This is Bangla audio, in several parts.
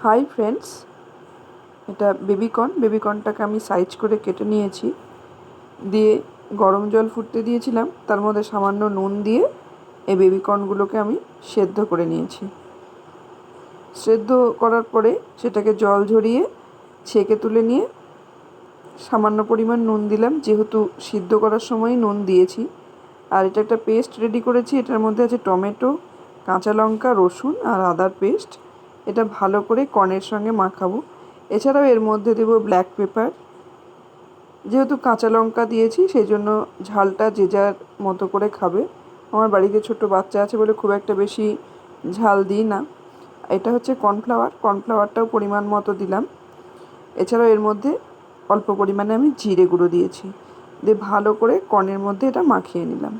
হাই ফ্রেন্ডস, এটা বেবিকর্নটাকে আমি সাইজ করে কেটে নিয়েছি। দিয়ে গরম জল ফুটতে দিয়েছিলাম, তার মধ্যে সামান্য নুন দিয়ে এই বেবিকর্নগুলোকে আমি সেদ্ধ করে নিয়েছি। সেদ্ধ করার পরে সেটাকে জল ঝরিয়ে ছেঁকে তুলে নিয়ে সামান্য পরিমাণ নুন দিলাম, যেহেতু সিদ্ধ করার সময় নুন দিয়েছি। আর এটা একটা পেস্ট রেডি করেছি। এটার মধ্যে আছে টমেটো, কাঁচা লঙ্কা, রসুন আর আদার পেস্ট। এটা ভালো করে কর্নের সঙ্গে মাখাবো। এছাড়াও এর মধ্যে দেবো ব্ল্যাক পেপার। যেহেতু কাঁচা লঙ্কা দিয়েছি সেই জন্য ঝালটা যে যার মতো করে খাবে। আমার বাড়িতে ছোটো বাচ্চা আছে বলে খুব একটা বেশি ঝাল দিই না। এটা হচ্ছে কর্নফ্লাওয়ারটাও পরিমাণ মতো দিলাম। এছাড়াও এর মধ্যে অল্প পরিমাণে আমি জিরে গুঁড়ো দিয়েছি। দিয়ে ভালো করে কর্নের মধ্যে এটা মাখিয়ে নিলাম।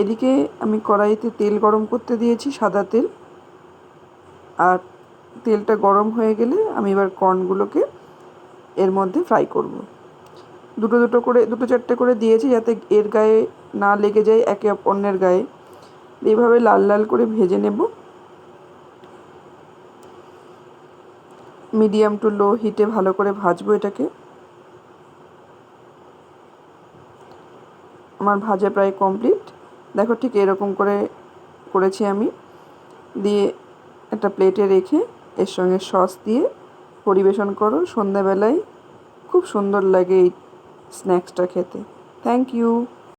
এদিকে আমি কড়াইতে তেল গরম করতে দিয়েছি, সাদা তেল। আর তেলটা গরম হয়ে গেলে আমি এবার কর্নগুলোকে এর মধ্যে ফ্রাই করব। দুটো চারটে করে দিয়েছি যাতে এর গায়ে না লেগে যায় একে অন্যের গায়ে। এইভাবে লাল লাল করে ভেজে নেব। মিডিয়াম টু লো হিটে ভালো করে ভাজবো এটাকে। আমার ভাজা প্রায় কমপ্লিট। দেখো ঠিক এরকম করে করেছি আমি। দিয়ে একটা প্লেটে রেখে এর সঙ্গে সস দিয়ে পরিবেশন করো। সন্ধ্যাবেলায় খুব সুন্দর লাগে এই স্ন্যাক্সটা খেতে। Thank you.